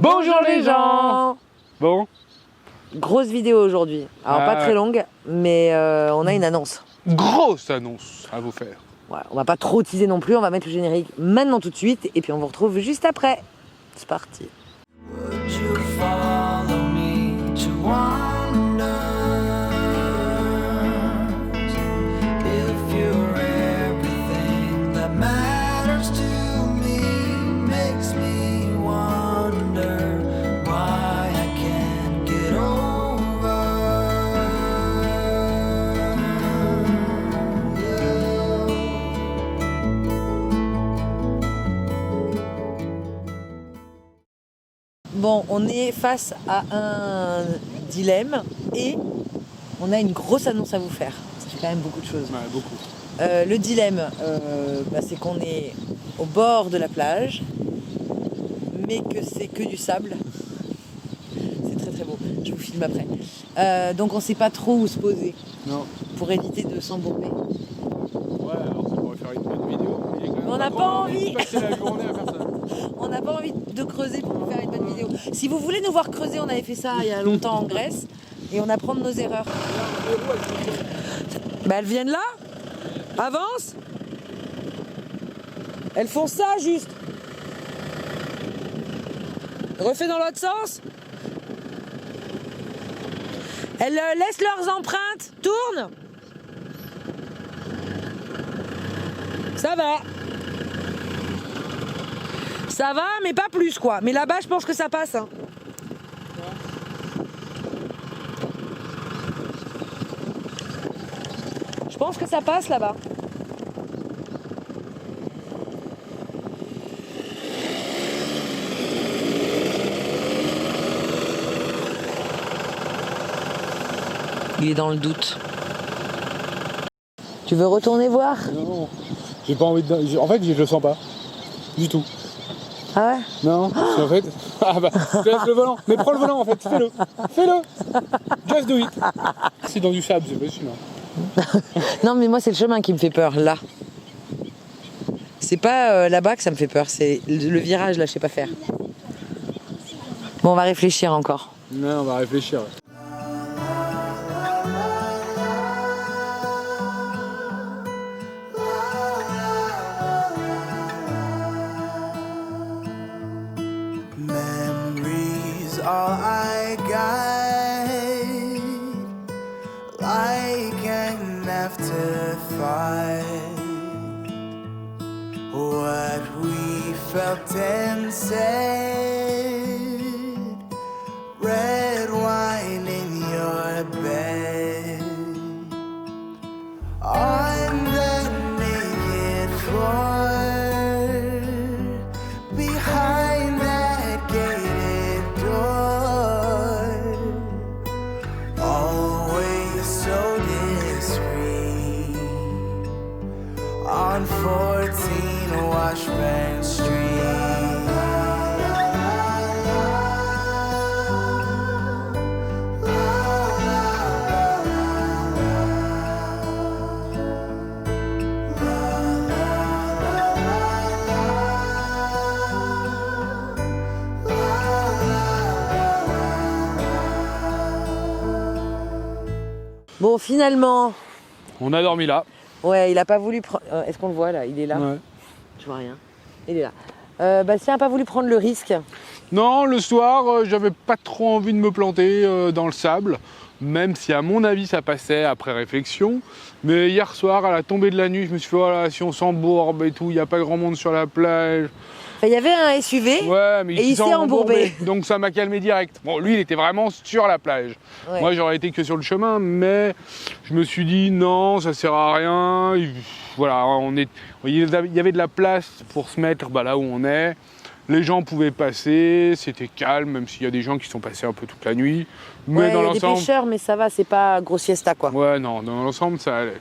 Bonjour les gens. Bon. Grosse vidéo aujourd'hui. Alors pas très longue, mais on a une annonce. Grosse annonce à vous faire. Ouais, on va pas trop teaser non plus, on va mettre le générique maintenant tout de suite et puis on vous retrouve juste après. C'est parti. Bon, on est face à un dilemme et on a une grosse annonce à vous faire. Ça fait quand même beaucoup de choses. Ouais, beaucoup. Le dilemme, c'est qu'on est au bord de la plage, mais que c'est que du sable. C'est très très beau. Je vous filme après. Donc on ne sait pas trop où se poser. Non. Pour éviter de s'embourber. Ouais, alors ça pourrait faire une bonne vidéo. On n'a pas envie. De passer la journée à faire ça. On n'a pas envie de creuser pour vous faire une bonne vidéo. Si vous voulez nous voir creuser, on avait fait ça il y a longtemps en Grèce et on apprend de nos erreurs. Elles viennent là. Avance. Elles font ça juste. Refais dans l'autre sens. Elles laissent leurs empreintes. Tourne. Ça va. Ça va, mais pas plus quoi. Mais là-bas, je pense que ça passe. Hein. Je pense que ça passe là-bas. Il est dans le doute. Tu veux retourner voir? Non, j'ai pas envie de... En fait, je le sens pas. Du tout. Ah ouais? Non, en fait... Ah bah, je te laisse le volant. Mais prends le volant en fait, fais-le. Fais-le. Just do it. C'est dans du sable, c'est possible. Non mais moi c'est le chemin qui me fait peur, là. C'est pas là-bas que ça me fait peur, c'est le virage là, je sais pas faire. Bon, on va réfléchir encore. Non, on va réfléchir. Ouais. All I got, like an afterthought, what we felt and said, red wine in your bed, on the naked floor, behind that gated door, always so discreet, on 14 Washburn Street. Bon, finalement... On a dormi là. Ouais, il a pas voulu prendre... Est-ce qu'on le voit là? Il est là. Ouais. Je vois rien. Il est là. Bastien n'a pas voulu prendre le risque. Non, le soir, j'avais pas trop envie de me planter dans le sable, même si à mon avis ça passait après réflexion. Mais hier soir, à la tombée de la nuit, je me suis fait, voilà, si on s'embourbe et tout, il n'y a pas grand monde sur la plage. Il y avait un SUV ouais, mais et il s'est embourbé. Donc ça m'a calmé direct. Bon, lui, il était vraiment sur la plage. Ouais. Moi, j'aurais été que sur le chemin, mais je me suis dit, non, ça sert à rien. Voilà, il y avait de la place pour se mettre là où on est. Les gens pouvaient passer, c'était calme, même s'il y a des gens qui sont passés un peu toute la nuit. Mais ouais, dans il y a l'ensemble... des pêcheurs, mais ça va, c'est pas gros siesta quoi. Ouais, non, dans l'ensemble, ça allait.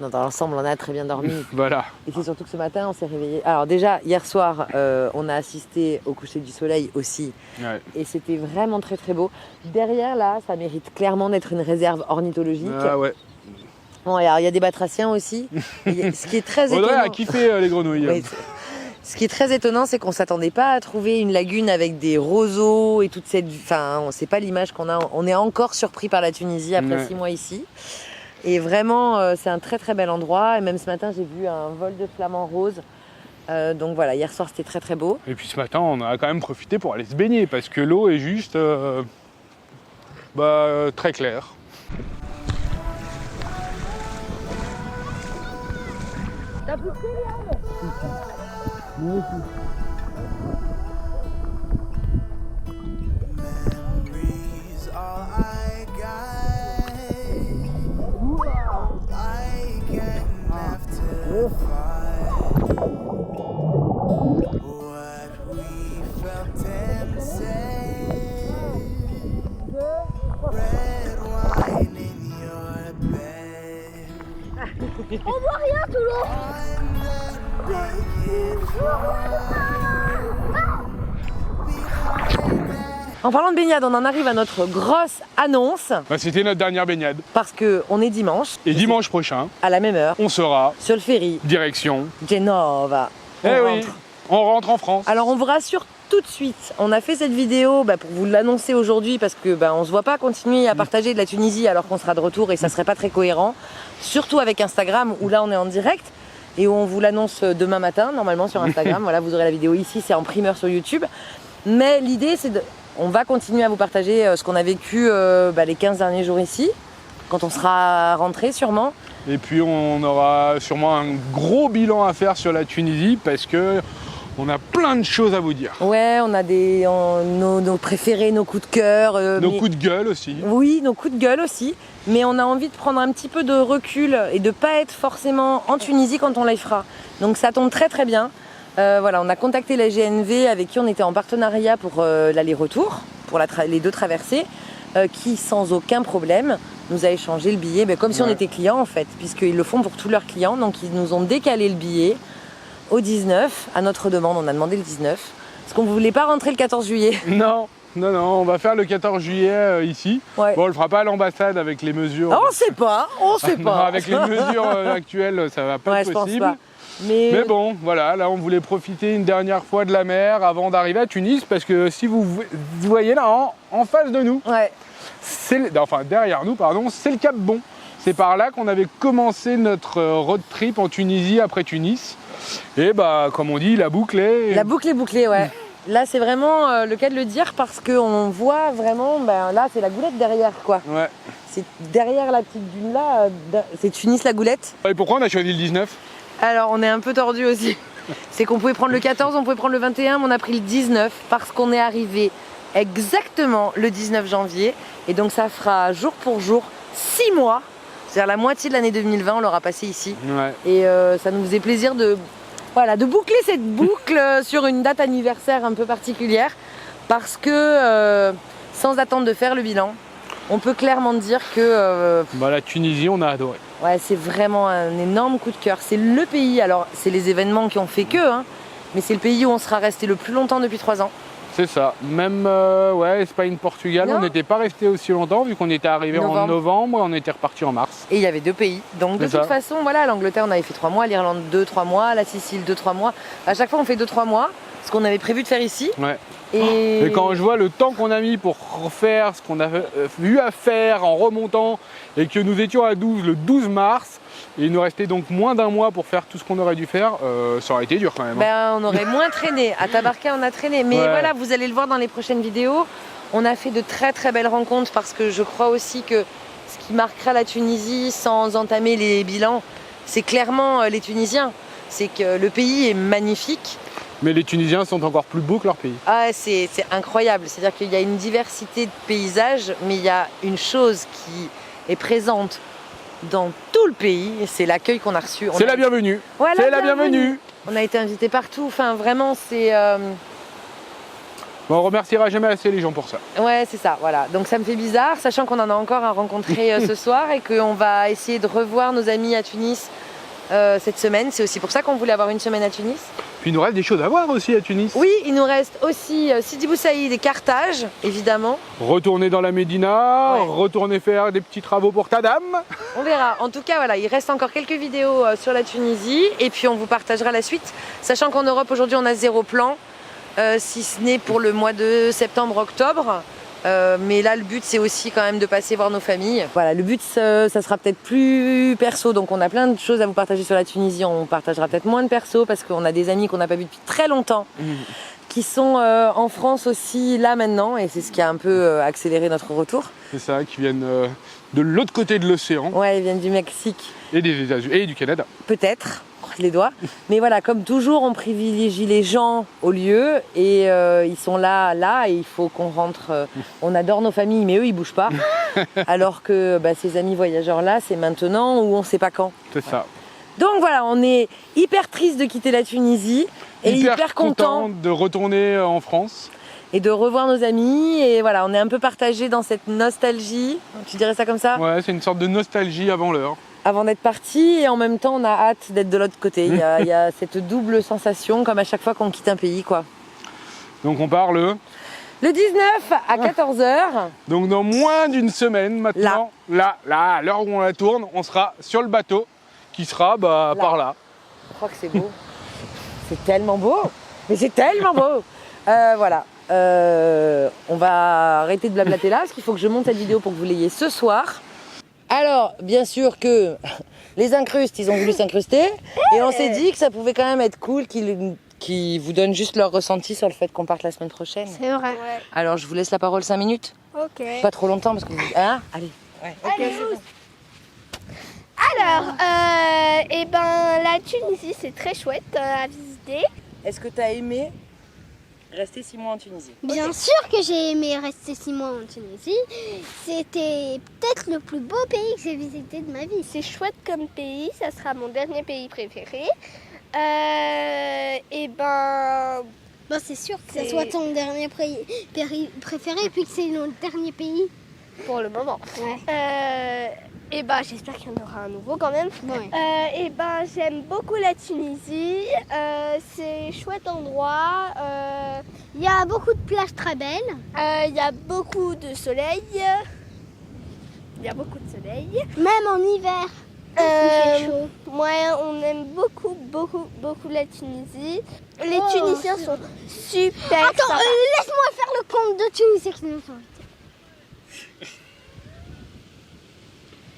Non, dans l'ensemble, on a très bien dormi. Voilà. Et c'est surtout que ce matin, on s'est réveillé. Alors déjà, hier soir, on a assisté au coucher du soleil aussi. Ouais. Et c'était vraiment très très beau. Derrière, là, ça mérite clairement d'être une réserve ornithologique. Ah ouais. Bon, alors, il y a des batraciens aussi. Ce qui est très étonnant. Audrey a kiffé les grenouilles. Oui, Ce qui est très étonnant, c'est qu'on ne s'attendait pas à trouver une lagune avec des roseaux et toute cette... Enfin, c'est pas l'image qu'on a. On est encore surpris par la Tunisie après 6 mois ici. Et vraiment, c'est un très très bel endroit. Et même ce matin, j'ai vu un vol de flamants roses. Donc voilà, hier soir, c'était très très beau. Et puis ce matin, on a quand même profité pour aller se baigner parce que l'eau est juste très claire. T'as poussé, Léane ? Moi aussi. Memories all I got. I can have to fight what we felt and said. Red wine in your bed. On voit rien sous l'eau. En parlant de baignade, on en arrive à notre grosse annonce. C'était notre dernière baignade. Parce qu'on est dimanche. Et dimanche prochain, à la même heure, on sera sur le ferry direction Genova. On rentre en France. Alors on vous rassure tout de suite, on a fait cette vidéo pour vous l'annoncer aujourd'hui parce que on se voit pas continuer à partager de la Tunisie alors qu'on sera de retour et ça serait pas très cohérent. Surtout avec Instagram où là on est en direct et où on vous l'annonce demain matin normalement sur Instagram. Voilà, vous aurez la vidéo ici, c'est en primeur sur YouTube. Mais l'idée c'est on va continuer à vous partager ce qu'on a vécu les 15 derniers jours ici, quand on sera rentré sûrement. Et puis on aura sûrement un gros bilan à faire sur la Tunisie parce que on a plein de choses à vous dire. Ouais, on a nos préférés, nos coups de cœur. Nos coups de gueule aussi. Oui, nos coups de gueule aussi. Mais on a envie de prendre un petit peu de recul et de pas être forcément en Tunisie quand on les fera. Donc ça tombe très très bien. Voilà, on a contacté la GNV avec qui on était en partenariat pour l'aller-retour, pour les 2 traversées, qui sans aucun problème nous a échangé le billet, comme si on était clients en fait, puisqu'ils le font pour tous leurs clients. Donc ils nous ont décalé le billet au 19, à notre demande, on a demandé le 19, parce qu'on ne voulait pas rentrer le 14 juillet. Non, on va faire le 14 juillet ici. Ouais. Bon, on le fera pas à l'ambassade avec les mesures. On sait pas. Non, avec les mesures actuelles, ça va pas être possible. Pense pas. Mais bon, voilà, là on voulait profiter une dernière fois de la mer avant d'arriver à Tunis, parce que si vous voyez là, en face de nous, derrière nous, c'est le Cap Bon. C'est par là qu'on avait commencé notre road trip en Tunisie après Tunis. Et comme on dit, la boucle est... La boucle est bouclée, ouais. Là, c'est vraiment le cas de le dire parce qu'on voit vraiment, là, c'est la Goulette derrière, quoi. Ouais. C'est derrière la petite dune là, c'est Tunis la Goulette. Et pourquoi on a choisi le 19 ? Alors, on est un peu tordu aussi. C'est qu'on pouvait prendre le 14, on pouvait prendre le 21, mais on a pris le 19 parce qu'on est arrivé exactement le 19 janvier. Et donc, ça fera jour pour jour 6 mois. C'est-à-dire la moitié de l'année 2020, on l'aura passé ici. Ouais. Et ça nous faisait plaisir de boucler cette boucle sur une date anniversaire un peu particulière. Parce que, sans attendre de faire le bilan, on peut clairement dire que... la Tunisie, on a adoré. Ouais, c'est vraiment un énorme coup de cœur. C'est le pays, alors c'est les événements qui ont fait que, mais c'est le pays où on sera resté le plus longtemps depuis 3 ans. C'est ça. Même Espagne, Portugal, Non. on n'était pas resté aussi longtemps vu qu'on était arrivé en novembre et on était reparti en mars. Et il y avait 2 pays. Donc de toute façon, voilà, l'Angleterre on avait fait 3 mois, l'Irlande 2-3 mois, la Sicile 2-3 mois. À chaque fois on fait 2-3 mois, ce qu'on avait prévu de faire ici. Ouais. Et quand je vois le temps qu'on a mis pour refaire ce qu'on a eu à faire en remontant et que nous étions à 12 le 12 mars, et il nous restait donc moins d'1 mois pour faire tout ce qu'on aurait dû faire, ça aurait été dur quand même. On aurait moins traîné. À Tabarka, on a traîné. Mais voilà, vous allez le voir dans les prochaines vidéos. On a fait de très très belles rencontres parce que je crois aussi que ce qui marquera la Tunisie sans entamer les bilans, c'est clairement les Tunisiens. C'est que le pays est magnifique. Mais les Tunisiens sont encore plus beaux que leur pays. Ah, c'est incroyable. C'est-à-dire qu'il y a une diversité de paysages, mais il y a une chose qui est présente dans tout le pays, c'est l'accueil qu'on a reçu. C'est la bienvenue. Ouais, c'est la bienvenue. On a été invités partout. Enfin, vraiment, c'est... On remerciera jamais assez les gens pour ça. Ouais, c'est ça, voilà. Donc ça me fait bizarre, sachant qu'on en a encore à rencontrer ce soir et qu'on va essayer de revoir nos amis à Tunis cette semaine. C'est aussi pour ça qu'on voulait avoir une semaine à Tunis. Puis il nous reste des choses à voir aussi à Tunis. Oui, il nous reste aussi Sidi Bou Saïd et Carthage, évidemment. Retourner dans la Médina, Ouais. retourner faire des petits travaux pour ta dame. On verra. En tout cas, voilà, il reste encore quelques vidéos sur la Tunisie et puis on vous partagera la suite. Sachant qu'en Europe, aujourd'hui, on a 0 plan, si ce n'est pour le mois de septembre-octobre. Mais là, le but, c'est aussi quand même de passer voir nos familles. Voilà, le but, ça sera peut-être plus perso. Donc, on a plein de choses à vous partager sur la Tunisie. On partagera peut-être moins de perso parce qu'on a des amis qu'on n'a pas vus depuis très longtemps qui sont en France aussi là maintenant. Et c'est ce qui a un peu accéléré notre retour. C'est ça, qui viennent de l'autre côté de l'océan Ouais, ils viennent du Mexique. et des États-Unis et du Canada. Peut-être, on croise les doigts. Mais voilà, comme toujours, on privilégie les gens au lieu et ils sont là et il faut qu'on rentre. On adore nos familles, mais eux, ils bougent pas. Alors que ces amis voyageurs-là, c'est maintenant ou on sait pas quand. C'est ça. Donc voilà, on est hyper triste de quitter la Tunisie et hyper content de retourner en France. et de revoir nos amis. Et voilà, on est un peu partagés dans cette nostalgie. Tu dirais ça comme ça? Ouais, c'est une sorte de nostalgie avant l'heure. Avant d'être parti et en même temps on a hâte d'être de l'autre côté. Il y a cette double sensation comme à chaque fois qu'on quitte un pays quoi. Donc on part le 19 à 14h. Donc dans moins d'une semaine maintenant, là, à l'heure où on la tourne, on sera sur le bateau qui sera par là. Je crois que c'est beau. C'est tellement beau. Mais c'est tellement beau. Voilà. On va arrêter de blablater là parce qu'il faut que je monte cette vidéo pour que vous l'ayez ce soir. Alors, bien sûr que les incrustes, ils ont voulu s'incruster et on s'est dit que ça pouvait quand même être cool qu'ils vous donnent juste leur ressenti sur le fait qu'on parte la semaine prochaine. C'est vrai. Alors, je vous laisse la parole 5 minutes. Ok. Pas trop longtemps parce que vous... Hein? Allez. Ouais. Alors, la Tunisie, c'est très chouette à visiter. Est-ce que tu as aimé rester 6 mois en Tunisie? Bien sûr que j'ai aimé rester 6 mois en Tunisie. C'était peut-être le plus beau pays que j'ai visité de ma vie. C'est chouette comme pays, ça sera mon dernier pays préféré. C'est sûr que ça soit ton dernier pays préféré puis que c'est notre dernier pays. Pour le moment. Ouais. J'espère qu'il y en aura un nouveau quand même. Ouais. J'aime beaucoup la Tunisie. C'est un chouette endroit. Il y a beaucoup de plages très belles. Il y a beaucoup de soleil. Même en hiver. Il fait chaud. On aime beaucoup la Tunisie. Les Tunisiens sont super Attends, sympas. laisse-moi faire le compte de Tunisiens qui nous ont invités.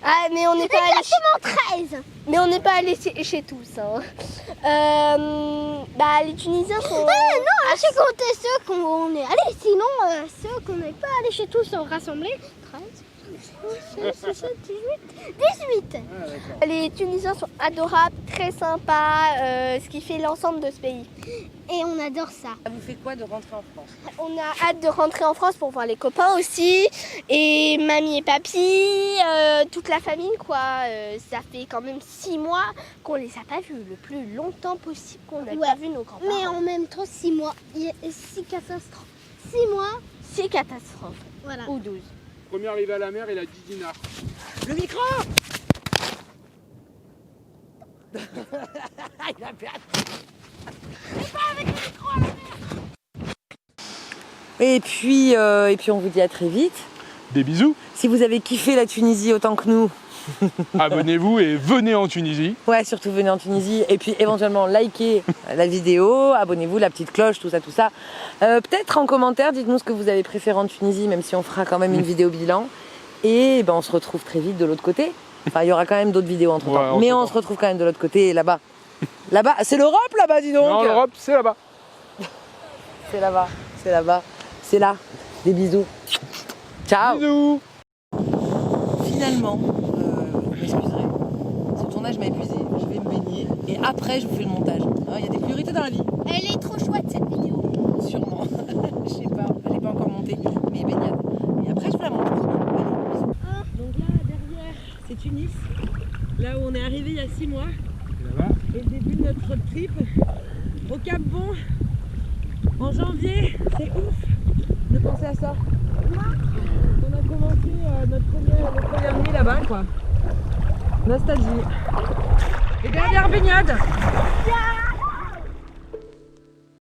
Ah, mais on n'est pas allé Exactement 13. Mais on n'est pas allé chez tous. Hein. Les Tunisiens sont... Non, j'ai compté ceux qu'on est allés. Sinon, ceux qu'on n'est pas allés chez tous sont rassemblés. 13, 17, 18. Les Tunisiens sont adorables, très sympas, ce qui fait l'ensemble de ce pays. Et on adore ça. Ça vous fait quoi de rentrer en France? On a hâte de rentrer en France pour voir les copains aussi, et mamie et papy, toute la famille quoi. Ça fait quand même 6 mois qu'on les a pas vus, le plus longtemps possible qu'on n'a pas vu nos grands-parents. Mais en même temps, 6 mois, 6 catastrophes. 6 mois, 6 catastrophes, voilà. ou 12. Premier arrivé à la mer, il a 10 dinars. Le micro. Il a perdu. Et puis on vous dit à très vite. Des bisous. Si vous avez kiffé la Tunisie autant que nous, Abonnez-vous et venez en Tunisie. ouais, surtout venez en Tunisie et puis éventuellement likez la vidéo, abonnez-vous, la petite cloche, tout ça. Peut-être en commentaire, dites-nous ce que vous avez préféré en Tunisie, même si on fera quand même une vidéo bilan. Et on se retrouve très vite de l'autre côté. Enfin, il y aura quand même d'autres vidéos entre temps. Ouais, mais on se retrouve quand même de l'autre côté, là-bas. Là-bas, c'est l'Europe là-bas, dis donc. Non, l'Europe, c'est là-bas. C'est là-bas, c'est là-bas, c'est là. Des bisous. Ciao. Bisous. Finalement, vous m'excuserez, ce tournage m'a épuisé. Je vais me baigner et après je vous fais le montage. Il y a des priorités dans la vie. Elle est trop chouette cette vidéo. Sûrement. Je sais pas, elle n'est pas encore montée, mais baignade. Et après je vous la montre. Donc là, derrière, c'est Tunis. Là où on est arrivé il y a 6 mois. Et le début de notre road trip au Cap Bon en janvier. C'est ouf de penser à ça. On a commencé notre première nuit là-bas, quoi. Nostalgie. Et dernière baignade.